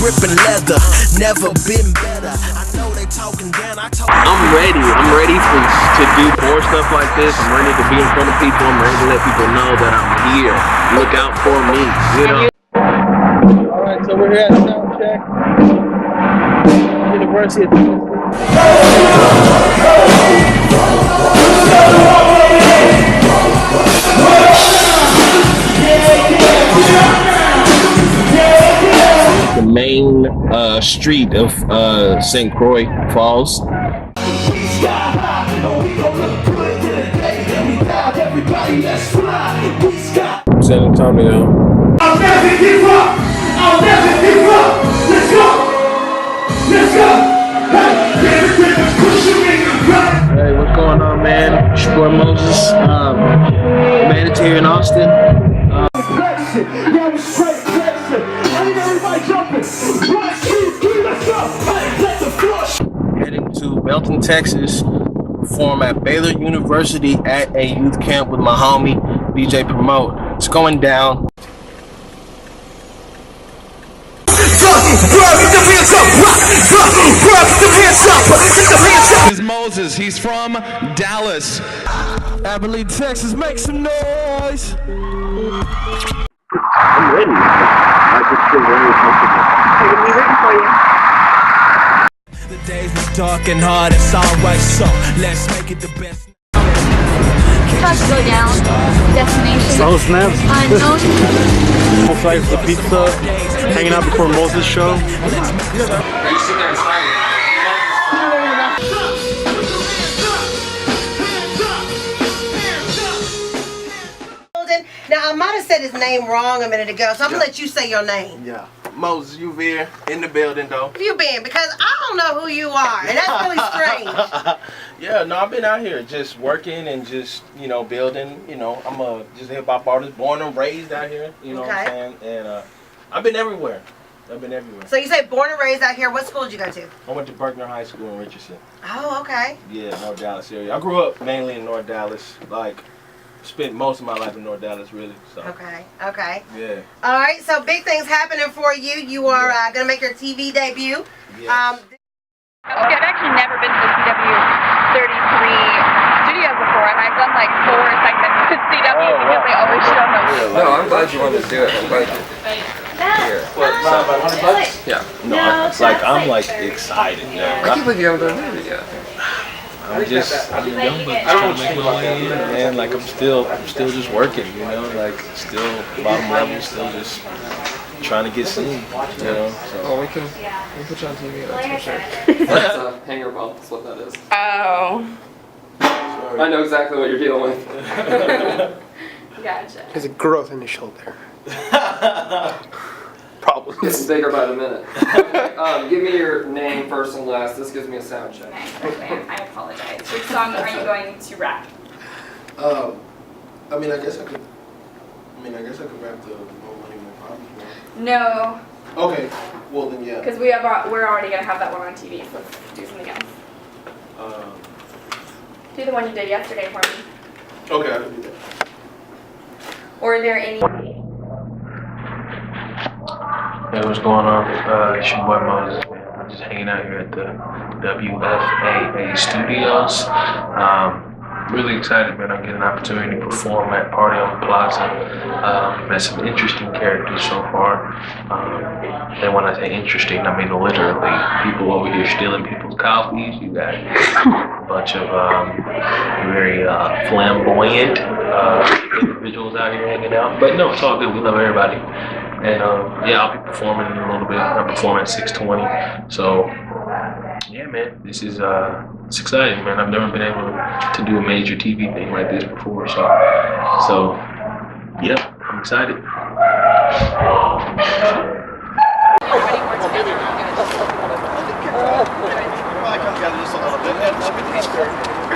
gripping leather, never been better. I know they talking down, I'm ready to do more stuff like this. I'm ready to be in front of people. I'm ready to let people know that I'm here. Look out for me, you know. Alright, so we're here at sound check. University of Tennessee. The main street of St. Croix Falls. San Antonio. I'll never give up! I'll never give up! Let's go! Let's go! Hey, what's going on, man? It's your boy Moses. Made it here in Austin. Heading to Belton, Texas, perform at Baylor University at a youth camp with my homie DJ Promote. It's going down. This is Moses. He's from Dallas. Abilene, Texas, make some noise. I'm ready. I just feel very comfortable. I'm gonna be rooting for you. The days was dark and hard, it's alright, so let's make it the best. About to go down. Destination. Oh snaps. Unknown. Both sides of the pizza. Hanging out before Moses' show. Now, I might have said his name wrong a minute ago, so I'm going to let you say your name. Yeah. Moses Uvere in the building, though. Who you been? Because I don't know who you are, and that's really strange. Yeah, no, I've been out here just working and just, you know, building. You know, I'm just a hip-hop artist, born and raised out here, you know what I'm saying? And I've been everywhere. So you say born and raised out here. What school did you go to? I went to Berkner High School in Richardson. Oh, okay. Yeah, North Dallas area. I grew up mainly in North Dallas, like, spent most of my life in North Dallas, really. So. Okay. Yeah. All right, so big things happening for you. You are going to make your TV debut. Yeah. Okay, I've actually never been to the CW 33 studios before, and I've done like 4 segments with CW because they always show them. No, I'm glad you wanted to do it. I'm glad you. Yeah. What, $500? Yeah. No, it's like I'm like excited now. I can't believe you haven't done it yet. I'm young, but trying to make my way in, and like I'm still just working, you know, like still bottom level, still just trying to get seen, you know. So. Oh, we can put you on TV. That's for sure. That's a hanger bump. That's what that is. Oh. Sorry. I know exactly what you're dealing with. Gotcha. There's a growth in the shoulder. Problems. It's bigger by the minute. Give me your name first and last. This gives me a sound check. Okay, I apologize. Which song are you going to rap? I mean, I guess I could rap the More Money, More Problems. No. Okay, well then yeah. Because we're already gonna have that one on TV, so let's do something else. Do the one you did yesterday for me. Okay, I can do that. Or are there any? Hey, what's going on? It's your boy Moses, man. I'm just hanging out here at the WFAA studios. Really excited, man. I'm getting an opportunity to perform at Party on the Plaza. Met some interesting characters so far. And when I say interesting, I mean literally people over here stealing people's coffees. You got a bunch of very flamboyant individuals out here hanging out. But no, it's all good. We love everybody. And yeah, I'll be performing in a little bit. I'll perform at 6:20. So yeah, man, this is it's exciting, man. I've never been able to do a major TV thing like this before. So yeah, I'm excited.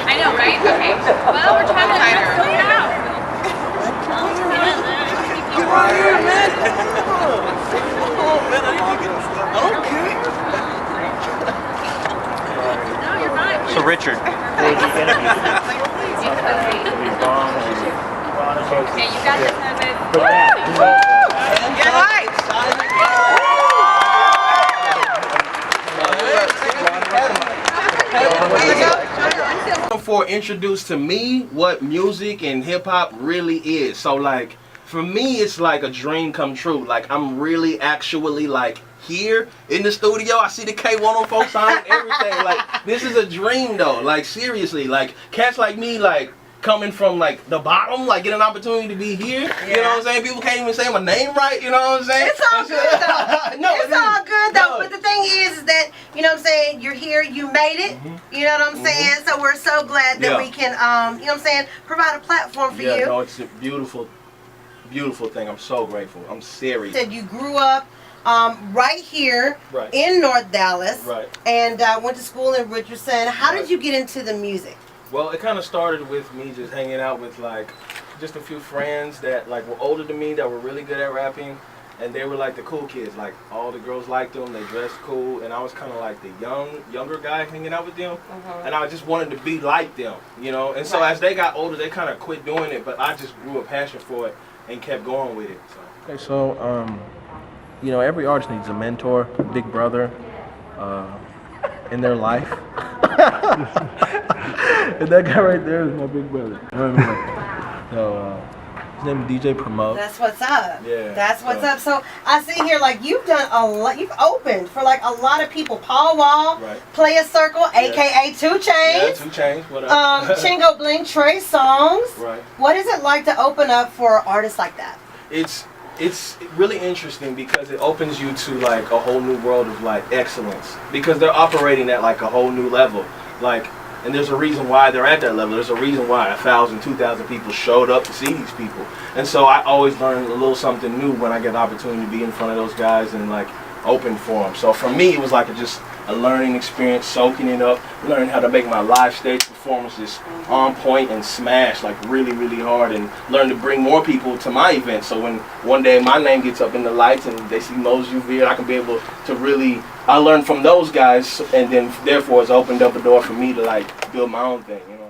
I know, right? Okay. Well, we're trying to figure it out. Get right here, man! Oh, man, okay. No, you're fine. So Richard, who did you interview? Okay, you got this, Moses. Get right. therefore introduced to me what music and hip hop really is. So like for me, it's like a dream come true. Like I'm really actually like here in the studio. I see the K104 sign and everything. Like this is a dream though. Like seriously, like cats like me, like coming from like the bottom, like get an opportunity to be here. You know what I'm saying? People can't even say my name right. You know what I'm saying? It's all good though. No, it's all good though. But the thing is that, you know what I'm saying, you're here, you made it. You know what I'm saying? So we're so glad that we can, you know what I'm saying, provide a platform for you. No, it's a beautiful, beautiful thing. I'm so grateful. I'm serious. Said you grew up right here in North Dallas, and went to school in Richardson. How did you get into the music? Well, it kind of started with me just hanging out with like just a few friends that like were older than me that were really good at rapping, and they were like the cool kids. Like all the girls liked them, they dressed cool, and I was kind of like the younger guy hanging out with them, and I just wanted to be like them, you know. And so as they got older, they kind of quit doing it, but I just grew a passion for it and kept going with it. So. Okay, so you know, every artist needs a mentor, a big brother in their life. And that guy right there is my big brother. You know what I mean? So his name is DJ Promote. That's what's up. Yeah. That's what's up. So I see here, like you've done a lot. You've opened for like a lot of people. Paul Wall, Play a Circle, aka 2 Chainz. Yeah, 2 Chainz. What up? Chingo Bling, Trey Songs. Right. What is it like to open up for artists like that? It's really interesting because it opens you to like a whole new world of like excellence, because they're operating at like a whole new level, like, and there's a reason why they're at that level. There's a reason why 1,000, 2,000 people showed up to see these people, and so I always learn a little something new when I get the opportunity to be in front of those guys and like open for them. So for me, it was like just a learning experience, soaking it up, learning how to make my live stage performances on point and smash like really, really hard, and learn to bring more people to my event. So when one day my name gets up in the lights and they see Moses Uvere, I can be able to really, I learned from those guys, and then therefore it's opened up a door for me to like build my own thing, you know.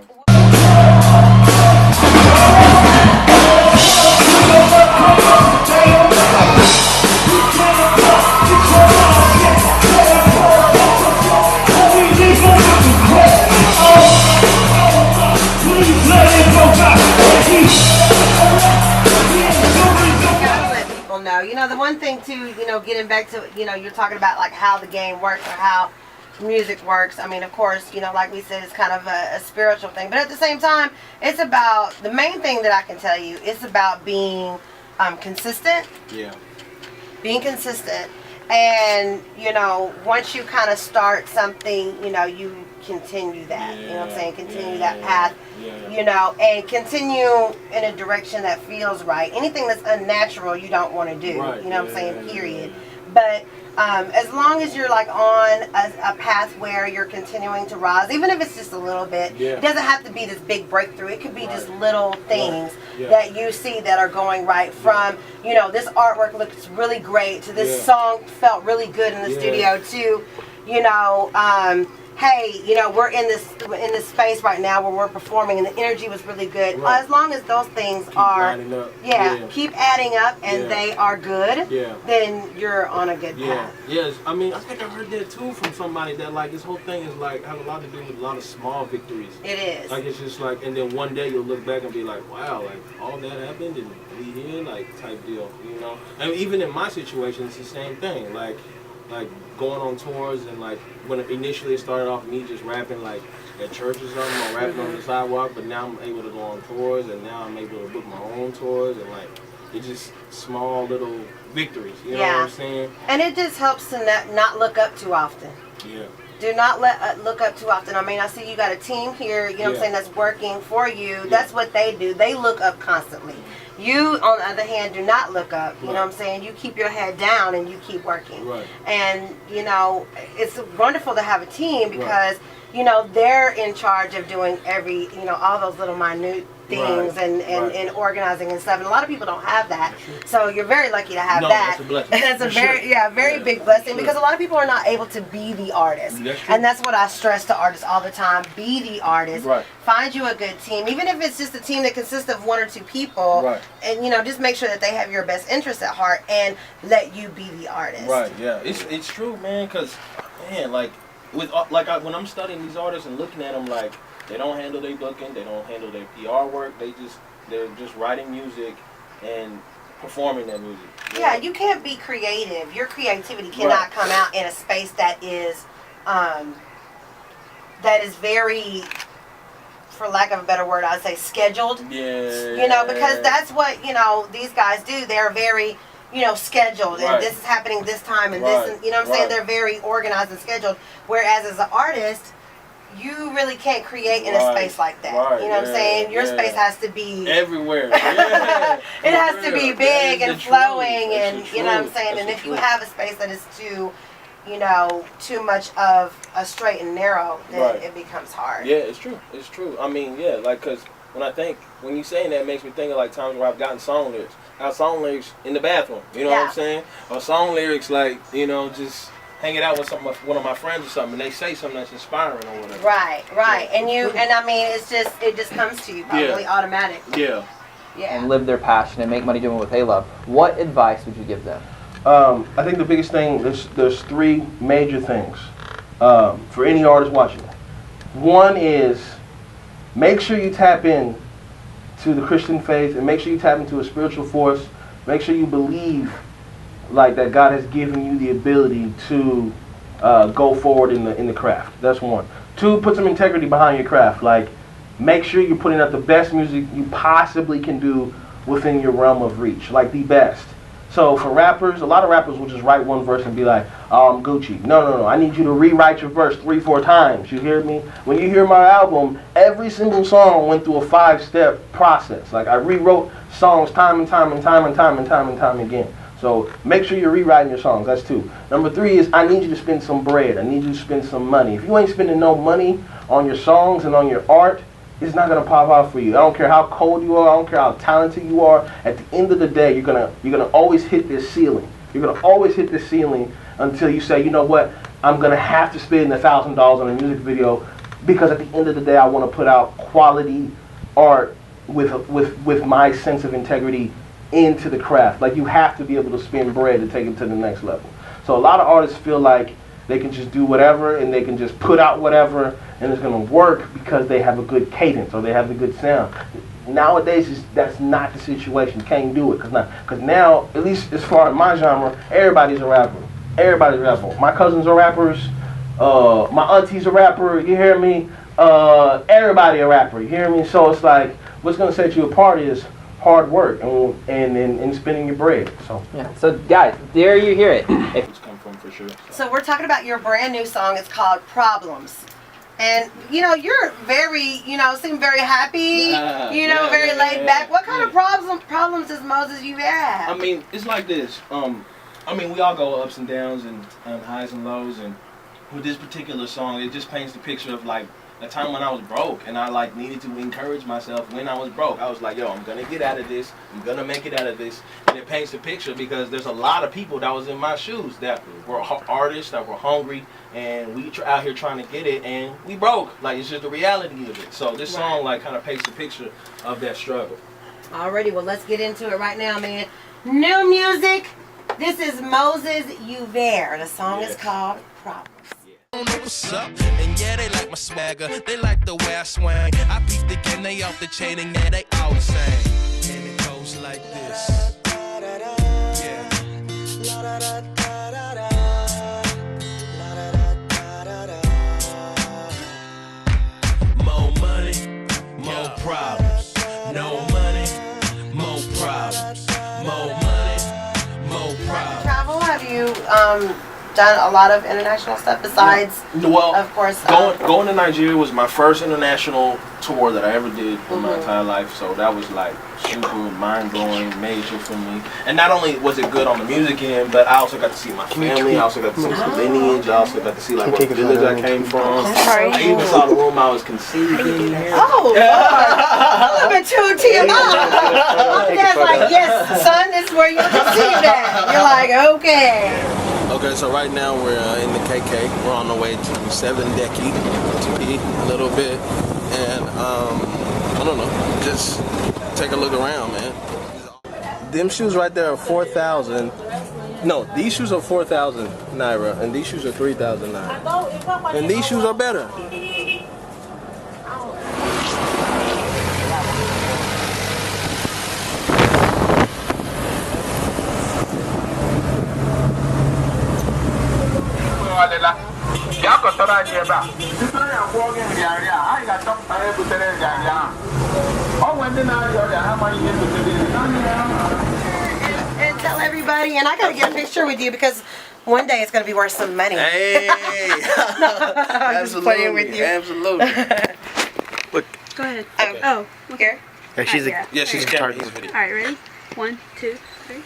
You know, the one thing too, you know, getting back to, you know, you're talking about like how the game works or how music works. I mean, of course, you know, like we said, it's kind of a spiritual thing, but at the same time, it's about, the main thing that I can tell you, it's about being consistent. Yeah. Being consistent. And, you know, once you kind of start something, you know, you continue that, you know what I'm saying? Continue that path, you know, and continue in a direction that feels right. Anything that's unnatural, you don't want to do, you know what I'm saying, period. But as long as you're like on a path where you're continuing to rise, even if it's just a little bit, it doesn't have to be this big breakthrough. It could be just little things that you see that are going right, from, you know, this artwork looks really great, to this song felt really good in the studio, to, you know, hey, you know, we're in this space right now where we're performing and the energy was really good. As long as those things keep keep adding up and they are good, then you're on a good path. Yes, I mean, I think I heard that too from somebody, that like this whole thing is like have a lot to do with a lot of small victories. It is. Like it's just like, and then one day you'll look back and be like, wow, like all that happened and we here, like type deal, you know. And even in my situation, it's the same thing. Like going on tours, and like when initially it started off me just rapping like at church or something, or rapping on the sidewalk, but now I'm able to go on tours, and now I'm able to book my own tours, and like it's just small little victories, you know what I'm saying? And it just helps to not look up too often. Yeah. Do not look up too often. I mean, I see you got a team here, you know what I'm saying, that's working for you. That's what they do. They look up constantly. You, on the other hand, do not look up. You know what I'm saying? You keep your head down and you keep working. And, you know, it's wonderful to have a team because, you know, they're in charge of doing you know, all those little minute things and organizing and stuff. And a lot of people don't have that. So you're very lucky to have that. That's a blessing. That's a very big blessing, because a lot of people are not able to be the artist. And that's what I stress to artists all the time. Be the artist. Find you a good team. Even if it's just a team that consists of 1 or 2 people. And, you know, just make sure that they have your best interests at heart and let you be the artist. It's true, man, because, man, like, with when I'm studying these artists and looking at them, like, They don't handle their booking. They don't handle their PR work. They're just writing music and performing that music. Yeah, you can't be creative. Your creativity cannot come out in a space that is very, for lack of a better word, I'd say scheduled. Yeah. You know, because that's what, you know, these guys do. They're very, you know, scheduled, and this is happening this time, and this, and, you know what I'm saying? They're very organized and scheduled. Whereas as an artist, you really can't create in a space like that. You know what I'm saying? Your space has to be everywhere. It has to be big and flowing, and you know what I'm saying? And if you have a space that is too, you know, too much of a straight and narrow, then it becomes hard. Yeah, it's true. It's true. I mean, yeah, like, because when you saying that, it makes me think of like times where I've gotten song lyrics. I have song lyrics in the bathroom, you know what I'm saying? Or song lyrics like, you know, just hanging out with one of my friends or something, and they say something that's inspiring or whatever. Right. Yeah. And I mean, it just comes to you probably automatically. Yeah. And live their passion and make money doing what they love. What advice would you give them? I think the biggest thing, there's three major things for any artist watching. One is make sure you tap in to the Christian faith, and make sure you tap into a spiritual force. Make sure you believe like that God has given you the ability to go forward in the craft. That's one. Two, put some integrity behind your craft. Like, make sure you're putting out the best music you possibly can do within your realm of reach, like the best. So for rappers, a lot of rappers will just write one verse and be like, oh, I'm Gucci. No. I need you to rewrite your verse 3-4 times. You hear me? When you hear my album, every single song went through a 5-step process. Like, I rewrote songs time and time again. So make sure you're rewriting your songs. That's two. Number three is I need you to spend some bread. I need you to spend some money. If you ain't spending no money on your songs and on your art, it's not gonna pop out for you. I don't care how cold you are. I don't care how talented you are. At the end of the day, you're gonna always hit this ceiling. You're gonna always hit this ceiling until you say, you know what? I'm gonna have to spend $1,000 on a music video because at the end of the day, I want to put out quality art with my sense of integrity into the craft. Like, you have to be able to spend bread to take it to the next level. So a lot of artists feel like they can just do whatever and they can just put out whatever and it's going to work because they have a good cadence or they have a good sound. Nowadays, that's not the situation. You can't do it because now, at least as far as my genre, everybody's a rapper. Everybody's a rapper. My cousins are rappers. My auntie's a rapper. You hear me? Everybody a rapper. You hear me? So it's like, what's going to set you apart is hard work and spending your bread. So yeah. So guys, there you hear it. It's come from for sure. So we're talking about your brand new song. It's called Problems. And, you know, you're very, you know, seem very happy, very laid back. What kind of problems does Moses Uvere have? I mean, it's like this. I mean, we all go ups and downs and highs and lows. And with this particular song, it just paints the picture of, like, a time when I was broke. And I, like, needed to encourage myself when I was broke. I was like, yo, I'm going to get out of this. I'm going to make it out of this. And it paints the picture because there's a lot of people that was in my shoes that were artists, that were hungry. And we out here trying to get it, and we broke. Like, it's just the reality of it. So this song, like, kind of paints the picture of that struggle. Alrighty, well, let's get into it right now, man. New music. This is Moses Uvere. The song is called Problems. Don't know what's up, and yeah, they like my swagger. They like the way I swing. I beat the game, they off the chain, and yeah, they all the same. And it goes like this. Yeah. More money, more problems. No money, more problems. More money, more problems. Travel? Have you done a lot of international stuff besides, of course, going to Nigeria was my first international tour that I ever did in my entire life. So that was like super mind-blowing, major for me. And not only was it good on the music end, but I also got to see my family. I also got to see some lineage. I also got to see like what village I came from. I even saw the room I was conceived in. Oh, Lord. A little bit too TMI. My dad's like, yes, son, this is where you're conceived at. You're like, okay. Okay, so right now we're in the KK. We're on the way to 7th Decky to eat a little bit. And, I don't know, just take a look around, man. Them shoes right there are 4,000. No, these shoes are 4,000 Naira, and these shoes are 3,000 Naira. And these shoes are better. And tell everybody, and I gotta get a picture with you because one day it's gonna be worth some money. Hey, I'm just playing with you. Absolutely. Go ahead. Oh, Here. Yeah, she's a, yeah. yeah, she's There camera. All right, ready? 1, 2, 3.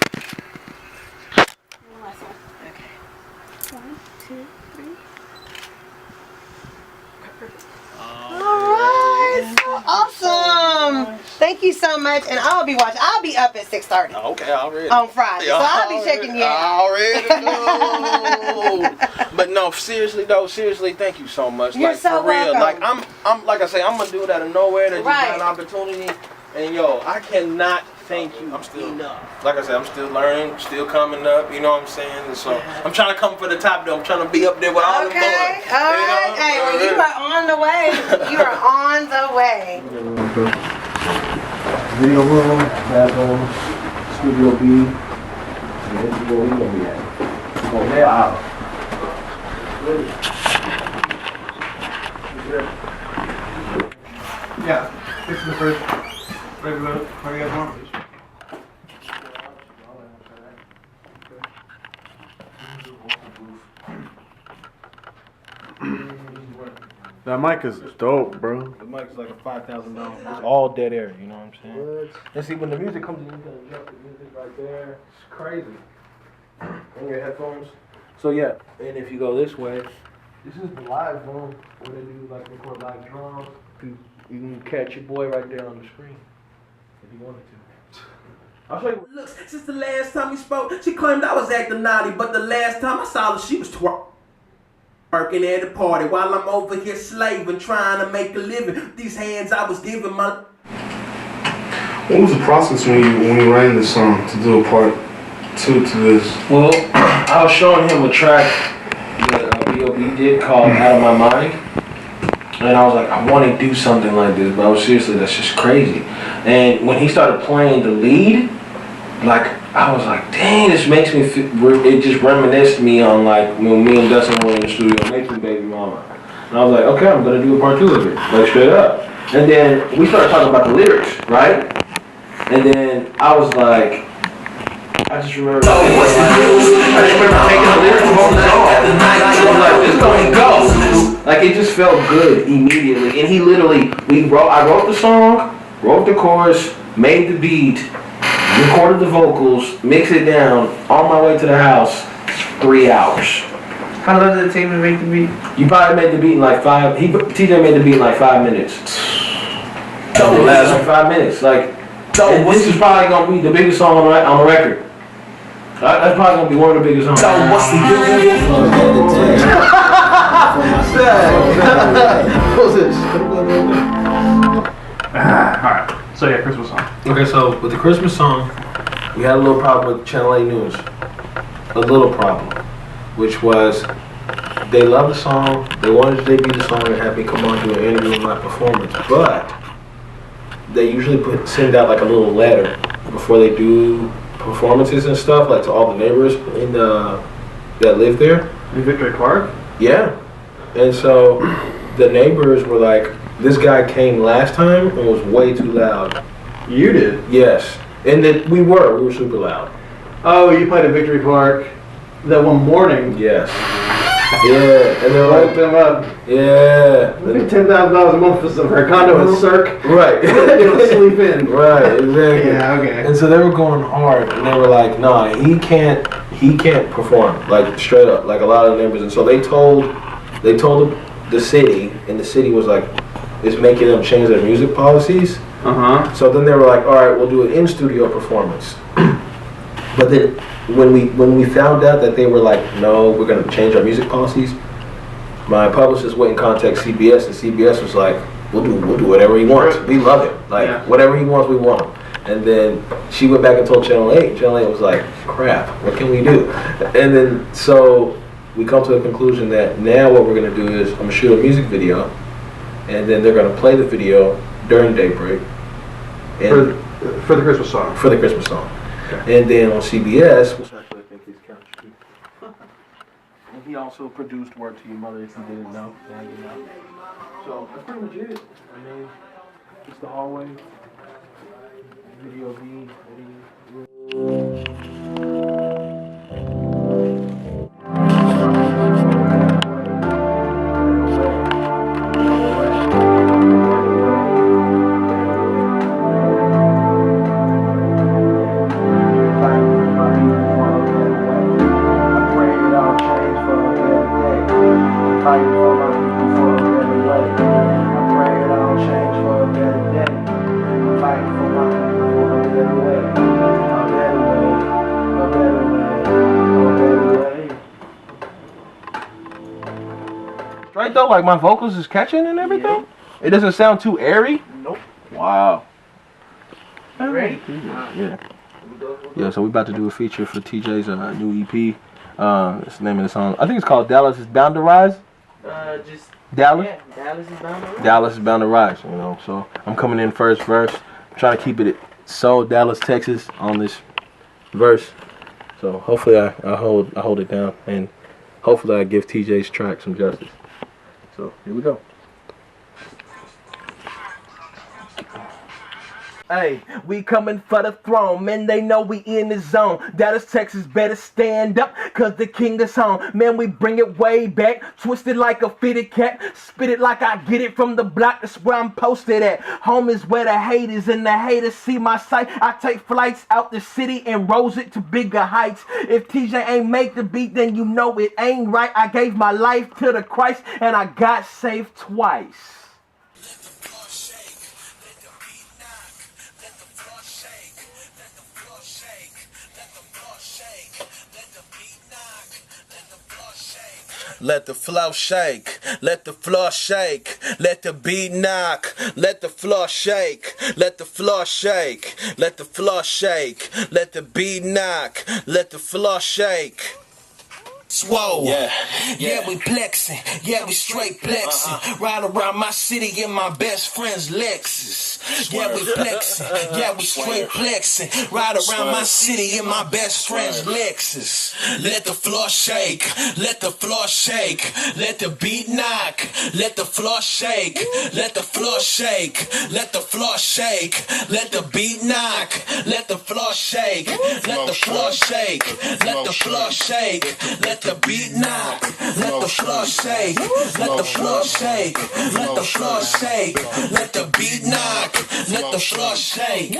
One last one. Okay. 1, 2, 3. Perfect. Alright, so awesome. Thank you so much, and I'll be watching. I'll be up at 6:30 Okay, already. on Friday, so I'll be checking you out. Already know. But no, seriously though, thank you so much. You're like so for real. welcome. Like I'm like I say, I'm gonna do that out of nowhere that Right. you got an opportunity. And yo, I cannot thank you enough. Like I said, I'm still learning, still coming up, you know what I'm saying? And so I'm trying to come for the top though. I'm trying to be up there with all the boys. Okay, alright. Hey, well, you are on the way. You are on the way. Video room, bathroom, Studio B, and this is where we're gonna be at. Oh, yeah. Yeah, fix the first. Ready to go? How you guys want? That mic is dope, bro. The mic is like a $5,000. It's all dead air, you know what I'm saying? And see, when the music comes in, you can adjust the music right there. It's crazy. And your headphones. So yeah, and if you go this way, this is the live room where they do like record live drums. You can catch your boy right there on the screen if you wanted to. I'll show you. Look, since the last time we spoke, she claimed I was acting naughty, but the last time I saw her, she was working at the party while I'm over here slaving, trying to make a living. These hands I was giving my. What was the process when you writing this song to do a part two to this? Well, I was showing him a track that B.O.B. did called Out of My Mind. And I was like, I want to do something like this, but I was seriously, that's just crazy. And when he started playing the lead, like, I was like, dang, this makes me feel, it just reminisced me on like when me and Dustin were in the studio making Baby Mama. And I was like, okay, I'm going to do a part two of it, like straight up. And then we started talking about the lyrics, right? And then I was like, I just remember taking the lyrics from the song. I was like, this don't go. Like, it just felt good immediately. And he literally, I wrote the song, wrote the chorus, made the beat, recorded the vocals, mixed it down, on my way to the house, 3 hours. How long did it take to make the beat? You probably made the beat in like TJ made the beat in like 5 minutes. So the last like 5 minutes. Like, and this is probably going to be the biggest song on the record. That's probably going to be one of the biggest songs. So what's the Alright, so yeah, Christmas song. Okay, so with the Christmas song, we had a little problem with Channel 8 News. A little problem. Which was, they loved the song, they wanted to debut the song and have me come on to an interview with my performance, but they usually send out like a little letter before they do performances and stuff, like to all the neighbors in that live there. In Victory Park? Yeah. And so the neighbors were like, this guy came last time and was way too loud. You did? Yes. And that we were super loud. Oh, you played at Victory Park that one morning? Yes. Yeah, and they're like, them up. Yeah. $10,000 a month for a condo in Cirque. Right. You don't sleep in. Right, exactly. Yeah, okay. And so they were going hard, and they were like, nah, he can't perform, like straight up, like a lot of the neighbors. And so they told the city, and the city was like, is making them change their music policies. So then they were like, all right, we'll do an in-studio performance. But then when we found out that they were like, no, we're gonna change our music policies, my publicist went and contacted CBS, and CBS was like, we'll do whatever he wants. We love it. Like whatever he wants, we want him. And then she went back and told Channel 8. Channel 8 was like, crap, what can we do? And then so we come to the conclusion that now what we're gonna do is I'm gonna shoot a music video, and then they're gonna play the video during daybreak. And for the Christmas song. For the Christmas song. Okay. And then on CBS, which actually I think is country. And he also produced Word to Your Mother, if you didn't know. Now you know. So that's pretty much it. I mean, it's the hallway. Video B. Right though, like my vocals is catching and everything? Yeah. It doesn't sound too airy? Nope. Wow. Ready? Yeah. Yeah, so we're about to do a feature for TJ's new EP. It's the name of the song. I think it's called Dallas is Bound to Rise. Just Dallas? Yeah, Dallas is bound to rise. Dallas is bound to rise, you know. So I'm coming in first verse. I'm trying to keep it so Dallas, Texas on this verse. So hopefully I hold it down, and hopefully I give TJ's track some justice. So here we go. Hey, we coming for the throne, man, they know we in the zone. Dallas, Texas, better stand up, cause the king is home. Man, we bring it way back, twisted like a fitted cat, spit it like I get it from the block, that's where I'm posted at. Home is where the haters and the haters see my sight. I take flights out the city and rose it to bigger heights. If TJ ain't make the beat, then you know it ain't right. I gave my life to the Christ, and I got saved twice. Let the floor shake, let the floor shake, let the beat knock, let the floor shake, let the floor shake, let the floor shake, let the beat knock, let the floor shake. Swole, yeah, we plexing, yeah, we straight plexing. Ride around my city in my best friend's Lexus. Yeah, we flexing, yeah, we straight plexing. Ride around my city in my best friend's Lexus. Let the floor shake, let the floor shake, let the beat knock, let the floor shake, let the floor shake, let the floor shake, let the beat knock, let the floor shake, let the floor shake, let the floor shake, let the beat knock, let the floor shake, let the floor shake, let the floor shake, let the beat knock, let the floor shake.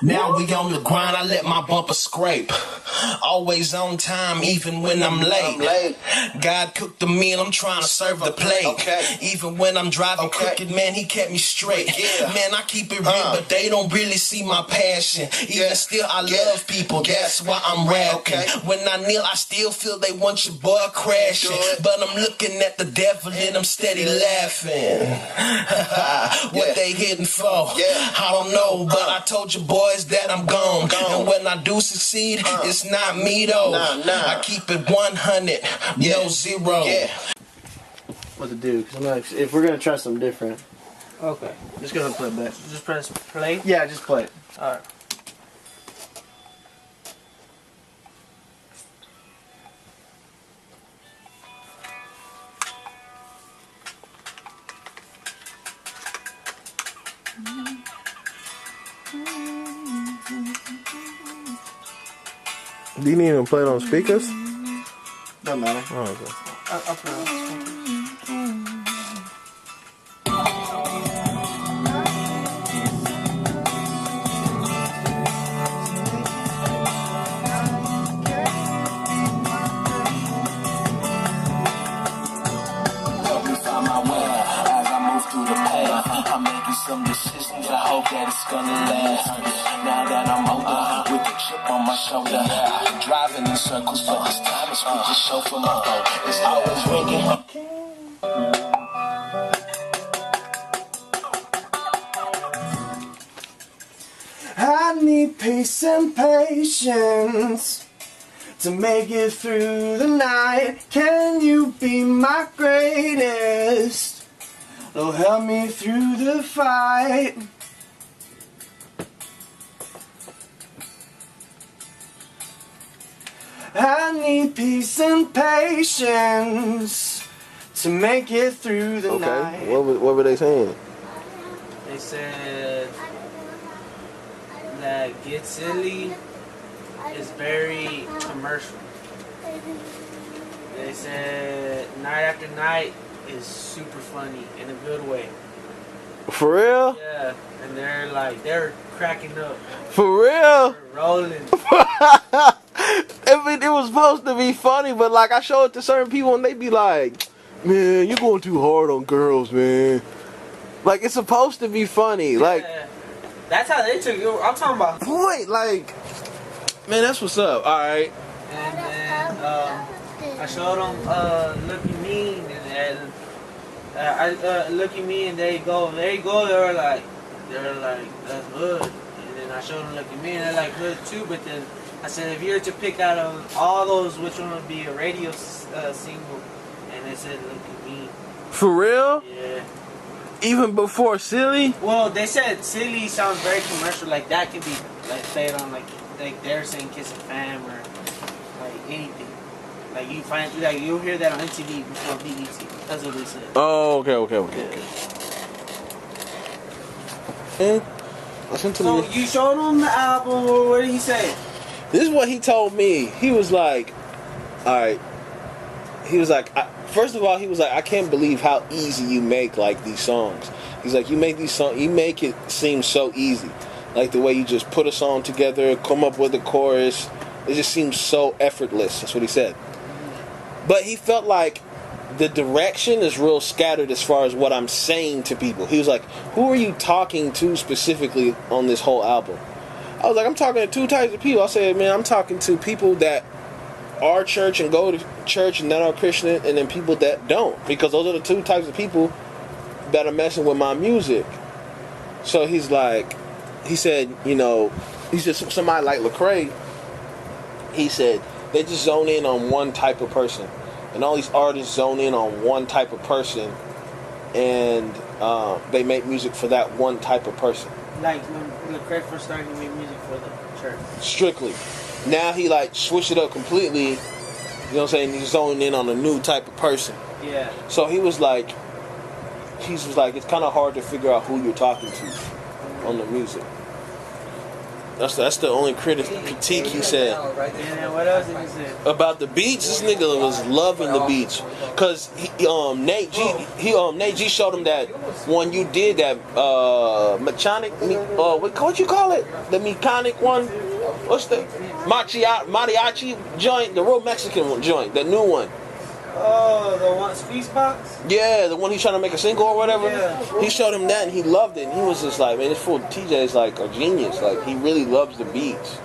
Now we on the grind, I let my bumper scrape. Always on time, even when I'm late. God cooked the meal, I'm trying to serve the plate. Even when I'm driving crooked, man, he kept me straight. Man, I keep it real, but they don't really see my passion. Even still, I love people, that's why I'm rapping. When I kneel, I still feel they want your boy crashing. But I'm looking at the devil and I'm steady laughing. What they hitting for? I don't know, but I told you boys that I'm gone. And when I do succeed, it's not me though. I keep it 100, no zero. What to do? Cause if we're gonna try something different. Okay. Just go ahead and play it back. Just press play? Yeah, just play it. Alright. Do you even play it on speakers? Doesn't matter. Oh, okay. I'll put it on speakers. Help me find my way as I move through the path. I'm making some decisions, I hope that it's gonna last. Now that I'm older, with a chip on my shoulder, I've been driving in circles, but this time it's with the chauffeur. My phone is always ringing. I need peace and patience to make it through the night. Can you be my greatest? Lord, help me through the fight. I need peace and patience to make it through the night. What were they saying? They said that Get Silly is very commercial. They said Night After Night is super funny in a good way. For real? Yeah, and they're cracking up. For real? They're rolling. I mean, it was supposed to be funny, but like I show it to certain people and they be like, man, you're going too hard on girls, man. Like, it's supposed to be funny. Like, That's how they took it. I'm talking about. Point, like, man, that's what's up. All right. And then I showed them Look at Me, and I Look at Me, and they go. They were like, that's good. And then I showed them Look at Me, and they're like good too. But then I said, if you were to pick out of all those, which one would be a radio single? And they said Look at Me. For real? Yeah. Even before Silly? Well, they said Silly sounds very commercial. Like that could be like played on like they're saying Kiss and Fam or like anything. Like you find like you'll hear that on MTV before BET. That's what they said. Oh, okay. Listen to So me. you showed him the album, or what did he say? This is what he told me. He was like, all right. He was like, first of all, he was like, I can't believe how easy you make like these songs. He's like, you make these songs, you make it seem so easy. Like the way you just put a song together, come up with a chorus. It just seems so effortless. That's what he said. But he felt like the direction is real scattered as far as what I'm saying to people. He was like, who are you talking to specifically on this whole album? I was like, I'm talking to two types of people. I said, man, I'm talking to people that are church and go to church and that are Christian, and then people that don't, because those are the two types of people that are messing with my music. So he's like, he said, you know, he's just somebody like Lecrae. He said they just zone in on one type of person, and all these artists zone in on one type of person, and they make music for that one type of person. Like when Lecrae first started to make music for the church. Strictly. Now he like switched it up completely. You know what I'm saying? He's zoning in on a new type of person. Yeah. So he was like, it's kind of hard to figure out who you're talking to on the music. That's the only critique he said. And what else did he say? About the beats, this nigga was loving the beats, cause Nate G showed him that one you did that mechanic what you call it, the mechanic one, what's the mariachi joint, the real Mexican joint, the new one. Oh, the one Squeeze Box? Yeah, the one he's trying to make a single or whatever. Yeah. He showed him that and he loved it. And he was just like, man, this fool TJ is like a genius. Like, he really loves the beats.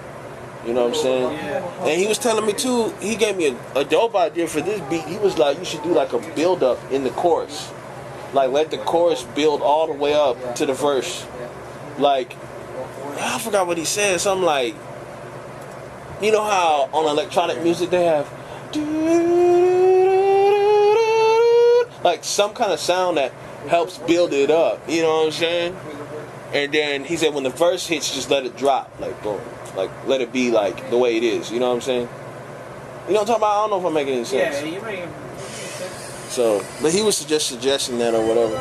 You know what I'm saying? Yeah. And he was telling me too, he gave me a dope idea for this beat. He was like, you should do like a build up in the chorus. Like, let the chorus build all the way up to the verse. Like, I forgot what he said. Something like, you know how on electronic music they have like some kind of sound that helps build it up, you know what I'm saying? And then he said when the verse hits, just let it drop, like boom, like let it be like the way it is, you know what I'm saying? You know what I'm talking about? I don't know if I'm making any sense. Yeah, you're making sense. So, but he was just suggesting that or whatever.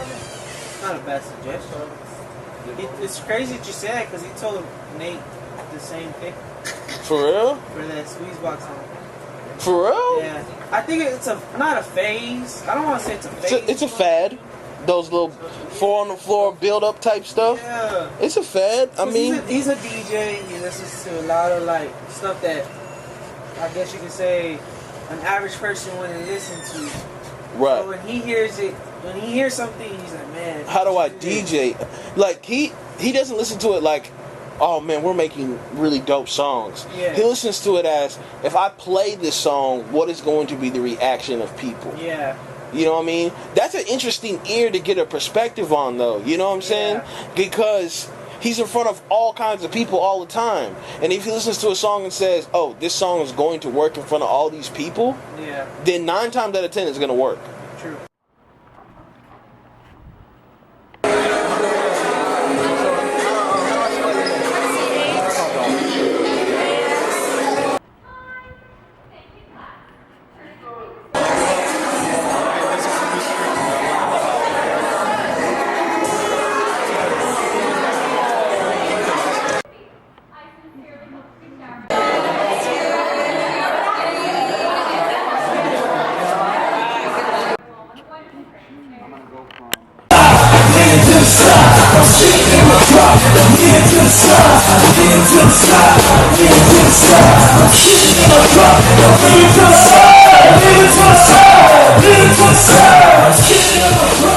Not a bad suggestion. It's crazy that you say that because he told Nate the same thing. For real? For that Squeeze Box song. For real? Yeah. I think it's not a phase. I don't want to say it's a phase. It's a fad. Those little 4 on the floor build up type stuff. Yeah. It's a fad. I mean, he's a DJ. He listens to a lot of like stuff that I guess you could say an average person wouldn't listen to. Right. So when he hears it, when he hears something, he's like, man. How do I DJ? Like he doesn't listen to it like, oh man, we're making really dope songs. Yeah. He listens to it as, if I play this song, what is going to be the reaction of people? Yeah. You know what I mean? That's an interesting ear to get a perspective on, though. You know what I'm saying? Because he's in front of all kinds of people all the time. And if he listens to a song and says, oh, this song is going to work in front of all these people, yeah, then 9 times out of 10 it's going to work. True. Leave it to the side.